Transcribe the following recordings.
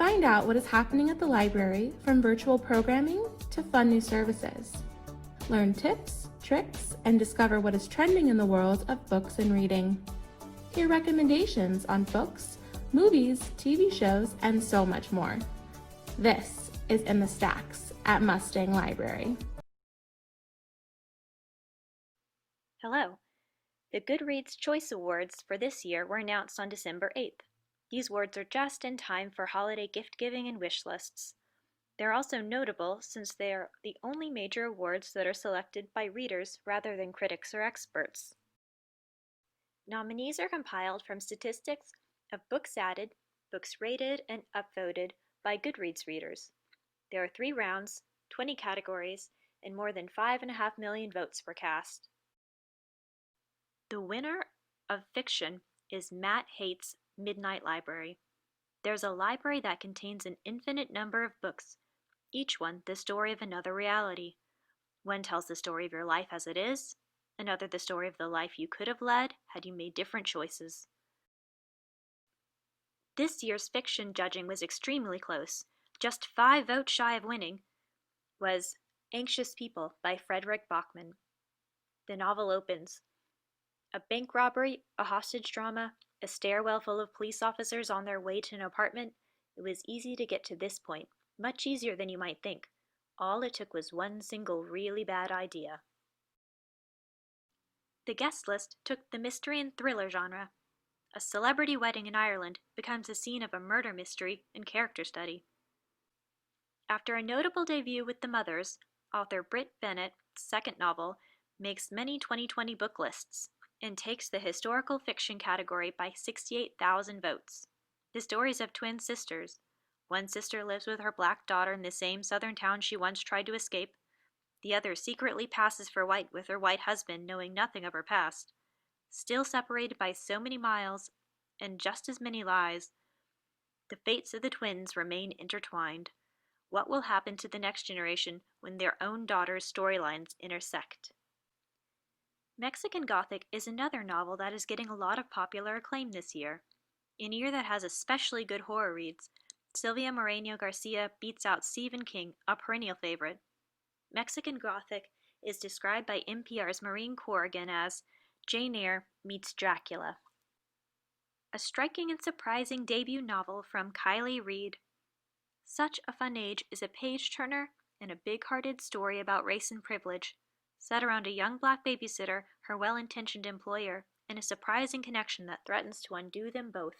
Find out what is happening at the library, from virtual programming to fun new services. Learn tips, tricks, and discover what is trending in the world of books and reading. Hear recommendations on books, movies, TV shows, and so much more. This is In the Stacks at Mustang Library. Hello. The Goodreads Choice Awards for this year were announced on December 8th. These awards are just in time for holiday gift-giving and wish lists. They're also notable since they are the only major awards that are selected by readers rather than critics or experts. Nominees are compiled from statistics of books added, books rated, and upvoted by Goodreads readers. There are 3 rounds, 20 categories, and more than 5.5 million votes were cast. The winner of fiction is Matt Haight's Midnight Library. There's a library that contains an infinite number of books, each one the story of another reality. One tells the story of your life as it is, another the story of the life you could have led had you made different choices. This year's fiction judging was extremely close. Just 5 votes shy of winning was Anxious People by Frederick Bachman. The novel opens. A bank robbery, a hostage drama, a stairwell full of police officers on their way to an apartment. It was easy to get to this point, much easier than you might think. All it took was one single really bad idea. The guest list took the mystery and thriller genre. A celebrity wedding in Ireland becomes the scene of a murder mystery and character study. After a notable debut with The Mothers, author Britt Bennett's second novel makes many 2020 book lists and takes the historical fiction category by 68,000 votes. The stories of twin sisters. One sister lives with her black daughter in the same southern town she once tried to escape. The other secretly passes for white with her white husband, knowing nothing of her past. Still separated by so many miles and just as many lies, the fates of the twins remain intertwined. What will happen to the next generation when their own daughters' storylines intersect? Mexican Gothic is another novel that is getting a lot of popular acclaim this year. In a year that has especially good horror reads, Silvia Moreno Garcia beats out Stephen King, a perennial favorite. Mexican Gothic is described by NPR's Maureen Corrigan as Jane Eyre meets Dracula. A striking and surprising debut novel from Kylie Reed. Such a Fun Age is a page-turner and a big-hearted story about race and privilege, set around a young black babysitter, her well-intentioned employer, and a surprising connection that threatens to undo them both.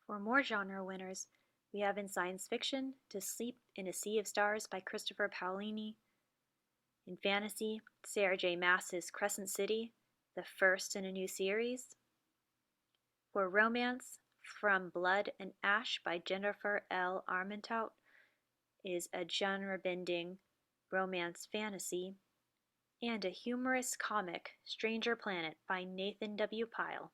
For more genre winners, we have in science fiction, To Sleep in a Sea of Stars by Christopher Paolini. In fantasy, Sarah J. Maas's Crescent City, the first in a new series. For romance, From Blood and Ash by Jennifer L. Armentrout is a genre-bending romance fantasy. And a humorous comic, Stranger Planet by Nathan W. Pyle.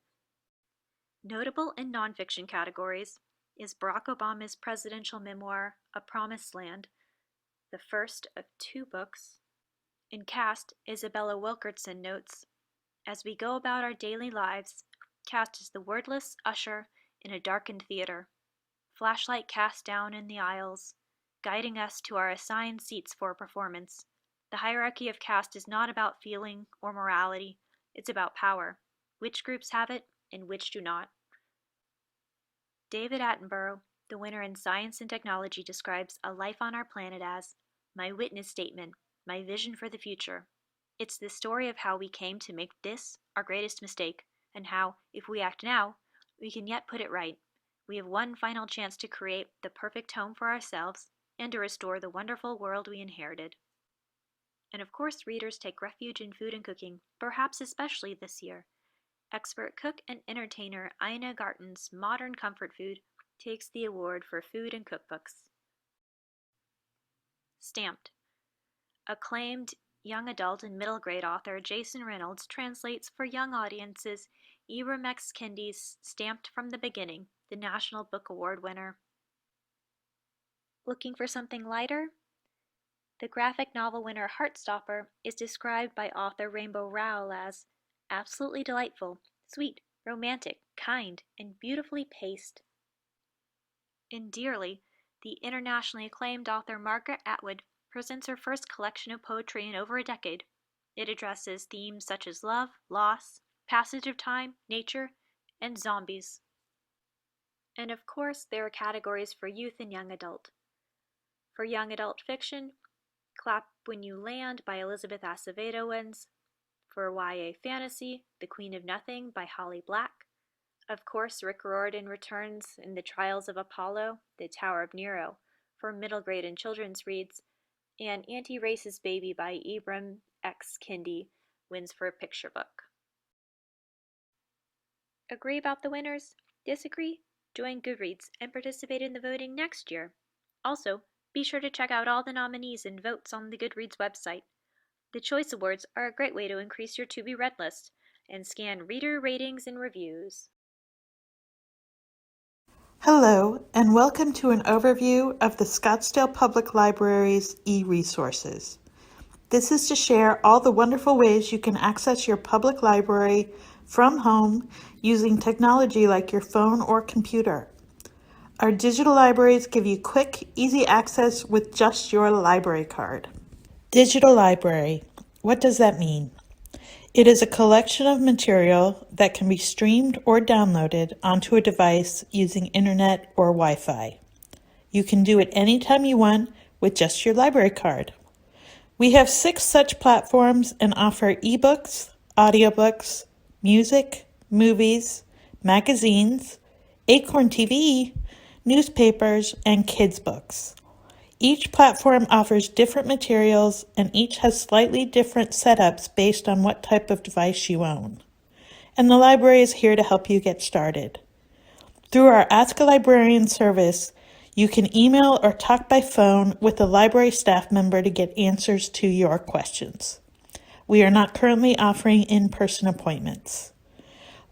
Notable in nonfiction categories is Barack Obama's presidential memoir, A Promised Land, the first of 2 books. In cast, Isabella Wilkerson notes, "As we go about our daily lives, cast is the wordless usher in a darkened theater, flashlight cast down in the aisles, guiding us to our assigned seats for a performance. The hierarchy of caste is not about feeling or morality, it's about power. Which groups have it and which do not." David Attenborough, the winner in Science and Technology, describes a life on our planet as my witness statement, my vision for the future. It's the story of how we came to make this our greatest mistake, and how, if we act now, we can yet put it right. We have one final chance to create the perfect home for ourselves and to restore the wonderful world we inherited. And of course, readers take refuge in food and cooking, perhaps especially this year. Expert cook and entertainer Ina Garten's Modern Comfort Food takes the award for food and cookbooks. Stamped. Acclaimed young adult and middle grade author Jason Reynolds translates for young audiences Ibram X. Kendi's Stamped from the Beginning, the National Book Award winner. Looking for something lighter? The graphic novel winner Heartstopper is described by author Rainbow Rowell as absolutely delightful, sweet, romantic, kind, and beautifully paced. In Dearly, the internationally acclaimed author Margaret Atwood presents her first collection of poetry in over a decade. It addresses themes such as love, loss, passage of time, nature, and zombies. And of course, there are categories for youth and young adult. For young adult fiction, Clap When You Land by Elizabeth Acevedo wins. For YA fantasy, The Queen of Nothing by Holly Black. Of course, Rick Riordan returns in The Trials of Apollo, The Tower of Nero, for middle grade and children's reads, and Anti-Racist Baby by Ibram X. Kendi wins for a picture book. Agree about the winners? Disagree? Join Goodreads and participate in the voting next year. Also, be sure to check out all the nominees and votes on the Goodreads website. The Choice Awards are a great way to increase your to-be-read list and scan reader ratings and reviews. Hello, and welcome to an overview of the Scottsdale Public Library's e-resources. This is to share all the wonderful ways you can access your public library from home using technology like your phone or computer. Our digital libraries give you quick, easy access with just your library card. Digital library. What does that mean? It is a collection of material that can be streamed or downloaded onto a device using internet or Wi-Fi. You can do it anytime you want with just your library card. We have 6 such platforms and offer ebooks, audiobooks, music, movies, magazines, Acorn TV, newspapers, and kids' books. Each platform offers different materials and each has slightly different setups based on what type of device you own. And the library is here to help you get started. Through our Ask a Librarian service, you can email or talk by phone with a library staff member to get answers to your questions. We are not currently offering in-person appointments.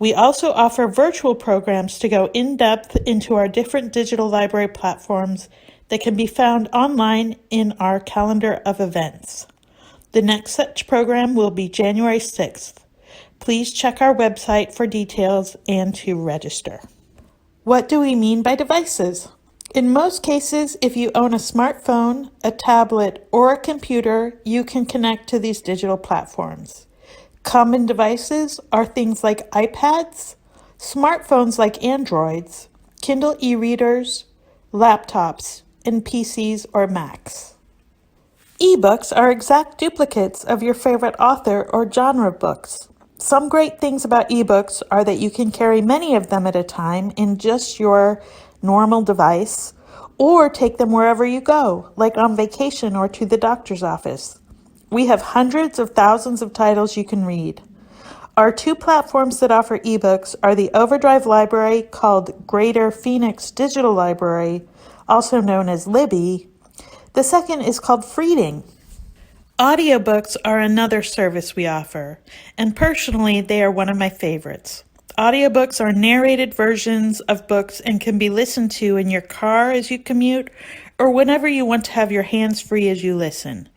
We also offer virtual programs to go in-depth into our different digital library platforms that can be found online in our calendar of events. The next such program will be January 6th. Please check our website for details and to register. What do we mean by devices? In most cases, if you own a smartphone, a tablet, or a computer, you can connect to these digital platforms. Common devices are things like iPads, smartphones like Androids, Kindle e-readers, laptops, and PCs or Macs. Ebooks are exact duplicates of your favorite author or genre books. Some great things about ebooks are that you can carry many of them at a time in just your normal device, or take them wherever you go, like on vacation or to the doctor's office. We have hundreds of thousands of titles you can read. Our 2 platforms that offer ebooks are the Overdrive library called Greater Phoenix Digital Library, also known as Libby. The second is called Freeding. Audiobooks are another service we offer, and personally, they are one of my favorites. Audiobooks are narrated versions of books and can be listened to in your car as you commute, or whenever you want to have your hands free as you listen.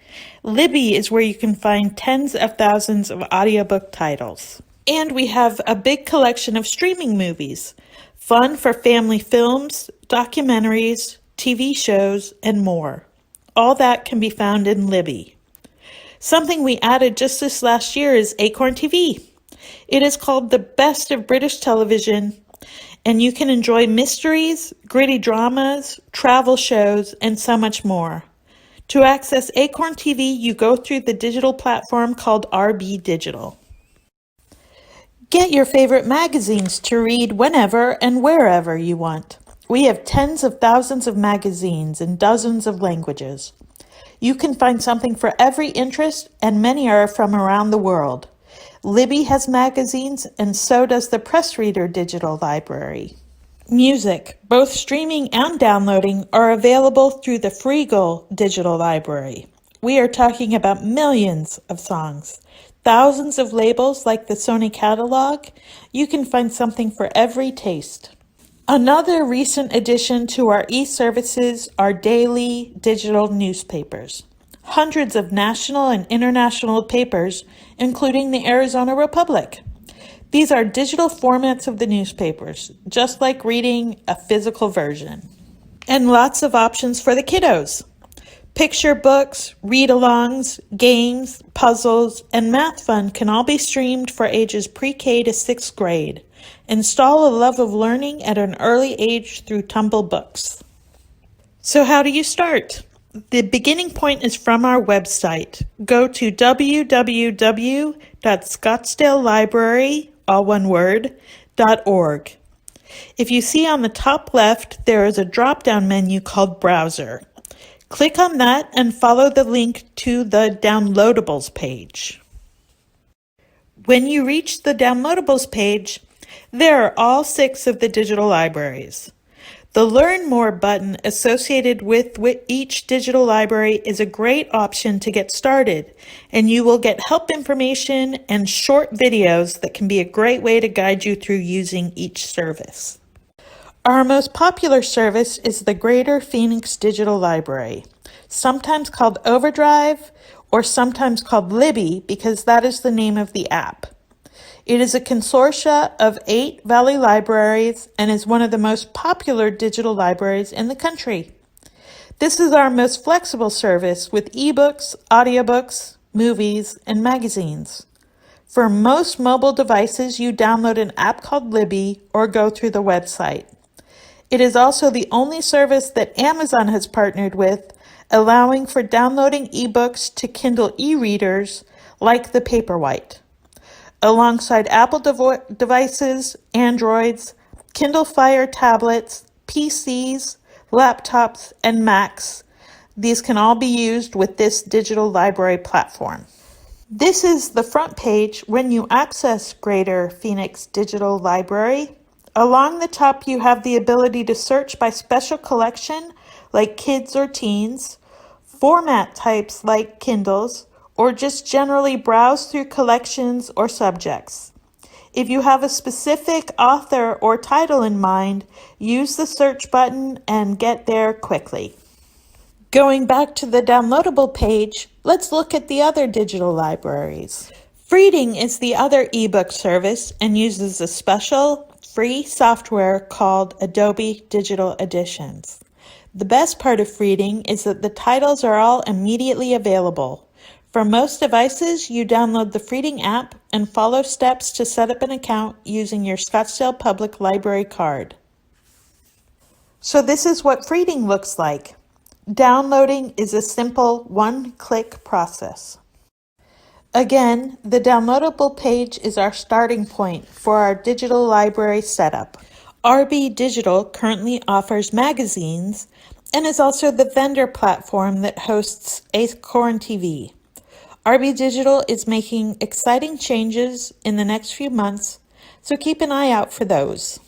Libby is where you can find tens of thousands of audiobook titles. And we have a big collection of streaming movies, fun for family films, documentaries, TV shows, and more. All that can be found in Libby. Something we added just this last year is Acorn TV. It is called the best of British television, and you can enjoy mysteries, gritty dramas, travel shows, and so much more. To access Acorn TV, you go through the digital platform called RB Digital. Get your favorite magazines to read whenever and wherever you want. We have tens of thousands of magazines in dozens of languages. You can find something for every interest, and many are from around the world. Libby has magazines, and so does the Press Reader Digital Library. Music, both streaming and downloading, are available through the Freegal Digital Library. We are talking about millions of songs. Thousands of labels like the Sony catalog. You can find something for every taste. Another recent addition to our e-services are daily digital newspapers. Hundreds of national and international papers, including the Arizona Republic. These are digital formats of the newspapers, just like reading a physical version. And lots of options for the kiddos. Picture books, read-alongs, games, puzzles, and math fun can all be streamed for ages pre-K to 6th grade. Install a love of learning at an early age through Tumble Books. So how do you start? The beginning point is from our website. Go to www.scottsdalelibrary, all one word, .org. If you see on the top left, there is a drop-down menu called Browser. Click on that and follow the link to the Downloadables page. When you reach the Downloadables page, there are all 6 of the digital libraries. The Learn More button associated with each digital library is a great option to get started, and you will get help information and short videos that can be a great way to guide you through using each service. Our most popular service is the Greater Phoenix Digital Library, sometimes called Overdrive or sometimes called Libby because that is the name of the app. It is a consortia of 8 Valley libraries and is one of the most popular digital libraries in the country. This is our most flexible service with ebooks, audiobooks, movies, and magazines. For most mobile devices, you download an app called Libby or go through the website. It is also the only service that Amazon has partnered with, allowing for downloading ebooks to Kindle e-readers like the Paperwhite. Alongside Apple devices, Androids, Kindle Fire tablets, PCs, laptops, and Macs, these can all be used with this digital library platform. This is the front page when you access Greater Phoenix Digital Library. Along the top, you have the ability to search by special collection like kids or teens, format types like Kindles, or just generally browse through collections or subjects. If you have a specific author or title in mind, use the search button and get there quickly. Going back to the downloadable page, let's look at the other digital libraries. Freeding is the other ebook service and uses a special free software called Adobe Digital Editions. The best part of Freeding is that the titles are all immediately available. For most devices, you download the Freeding app and follow steps to set up an account using your Scottsdale Public Library card. So this is what Freeding looks like. Downloading is a simple one-click process. Again, the downloadable page is our starting point for our digital library setup. RB Digital currently offers magazines and is also the vendor platform that hosts Acorn TV. RB Digital is making exciting changes in the next few months, so keep an eye out for those.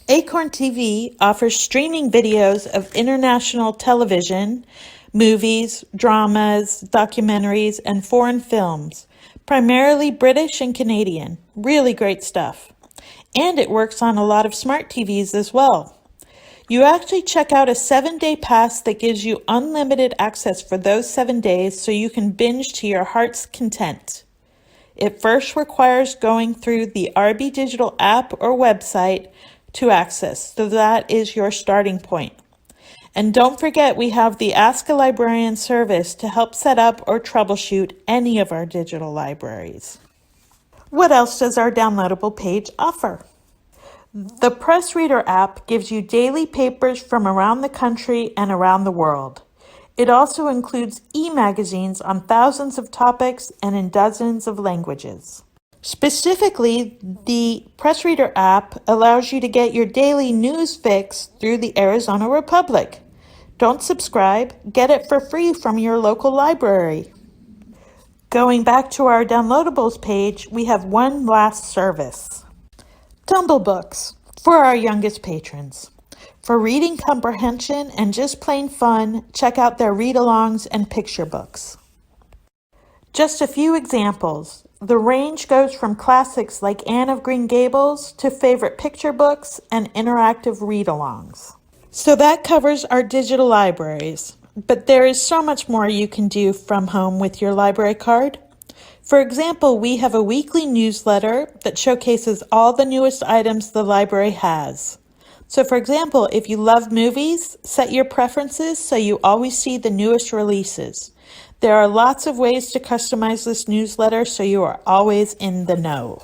Acorn TV offers streaming videos of international television, movies, dramas, documentaries, and foreign films, primarily British and Canadian. Really great stuff. And it works on a lot of smart TVs as well. You actually check out a 7-day pass that gives you unlimited access for those 7 days so you can binge to your heart's content. It first requires going through the RB Digital app or website to access, so that is your starting point. And don't forget, we have the Ask a Librarian service to help set up or troubleshoot any of our digital libraries. What else does our downloadable page offer? The Press Reader app gives you daily papers from around the country and around the world. It also includes e-magazines on thousands of topics and in dozens of languages. Specifically, the Press Reader app allows you to get your daily news fix through the Arizona Republic. Don't subscribe, get it for free from your local library. Going back to our downloadables page, we have one last service. Tumble Books for our youngest patrons. For reading comprehension and just plain fun, check out their read-alongs and picture books. Just a few examples. The range goes from classics like Anne of Green Gables to favorite picture books and interactive read-alongs. So that covers our digital libraries, but there is so much more you can do from home with your library card. For example, we have a weekly newsletter that showcases all the newest items the library has. So for example, if you love movies, set your preferences so you always see the newest releases. There are lots of ways to customize this newsletter so you are always in the know.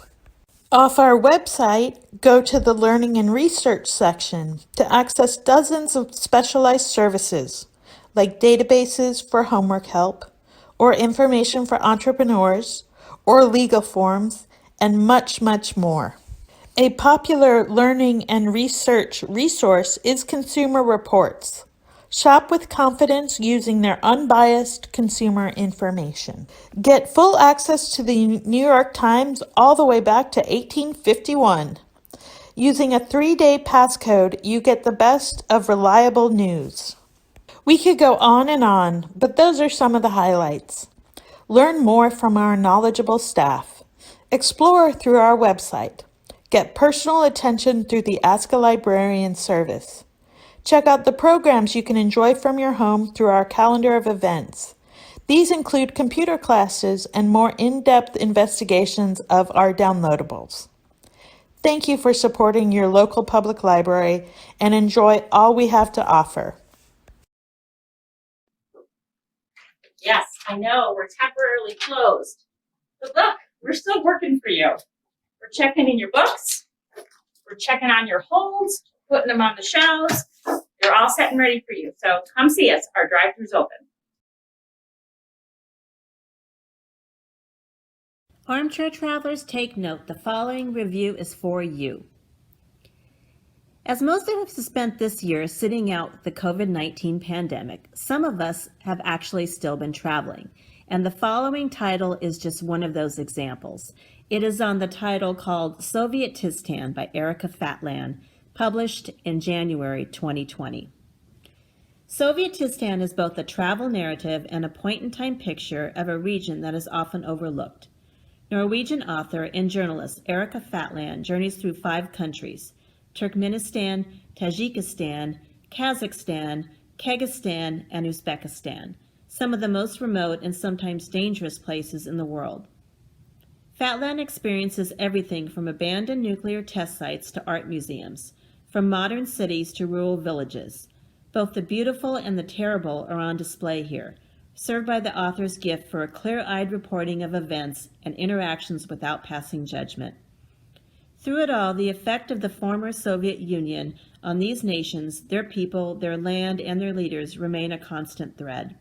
Off our website, go to the Learning and Research section to access dozens of specialized services, like databases for homework help, or information for entrepreneurs, or legal forms, and much, much more. A popular learning and research resource is Consumer Reports. Shop with confidence using their unbiased consumer information. Get full access to the New York Times all the way back to 1851. Using a 3-day passcode, you get the best of reliable news. We could go on, but those are some of the highlights. Learn more from our knowledgeable staff. Explore through our website. Get personal attention through the Ask a Librarian service. Check out the programs you can enjoy from your home through our calendar of events. These include computer classes and more in-depth investigations of our downloadables. Thank you for supporting your local public library and enjoy all we have to offer. Yes, I know, we're temporarily closed. But look, we're still working for you. We're checking in your books. We're checking on your holds, putting them on the shelves. They're all set and ready for you. So come see us. Our drive-thru's open. Armchair travelers, take note. The following review is for you. As most of us have spent this year sitting out the COVID-19 pandemic, some of us have actually still been traveling. And the following title is just one of those examples. It is on the title called Sovietistan by Erica Fatland, published in January 2020. Sovietistan is both a travel narrative and a point-in-time picture of a region that is often overlooked. Norwegian author and journalist Erica Fatland journeys through 5 countries: Turkmenistan, Tajikistan, Kazakhstan, Kyrgyzstan, and Uzbekistan, some of the most remote and sometimes dangerous places in the world. Fatland experiences everything from abandoned nuclear test sites to art museums, from modern cities to rural villages. Both the beautiful and the terrible are on display here, served by the author's gift for a clear-eyed reporting of events and interactions without passing judgment. Through it all, the effect of the former Soviet Union on these nations, their people, their land, and their leaders remain a constant thread.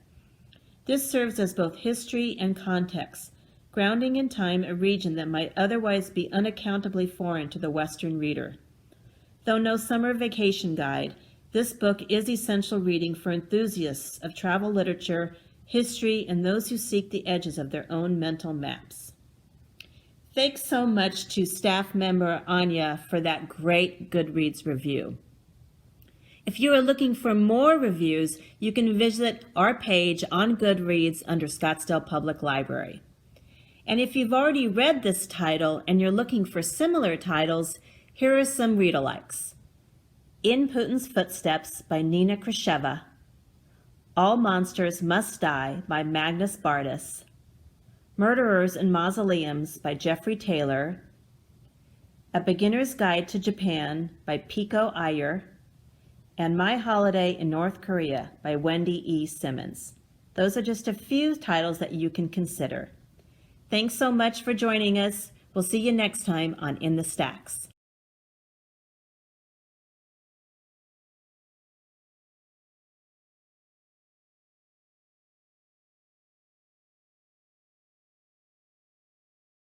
This serves as both history and context, grounding in time a region that might otherwise be unaccountably foreign to the Western reader. Though no summer vacation guide, this book is essential reading for enthusiasts of travel literature, history, and those who seek the edges of their own mental maps. Thanks so much to staff member Anya for that great Goodreads review. If you are looking for more reviews, you can visit our page on Goodreads under Scottsdale Public Library. And if you've already read this title and you're looking for similar titles, here are some read-alikes. In Putin's Footsteps by Nina Krasheva, All Monsters Must Die by Magnus Bardis, Murderers in Mausoleums by Jeffrey Taylor, A Beginner's Guide to Japan by Pico Iyer, and My Holiday in North Korea by Wendy E. Simmons. Those are just a few titles that you can consider. Thanks so much for joining us. We'll see you next time on In the Stacks.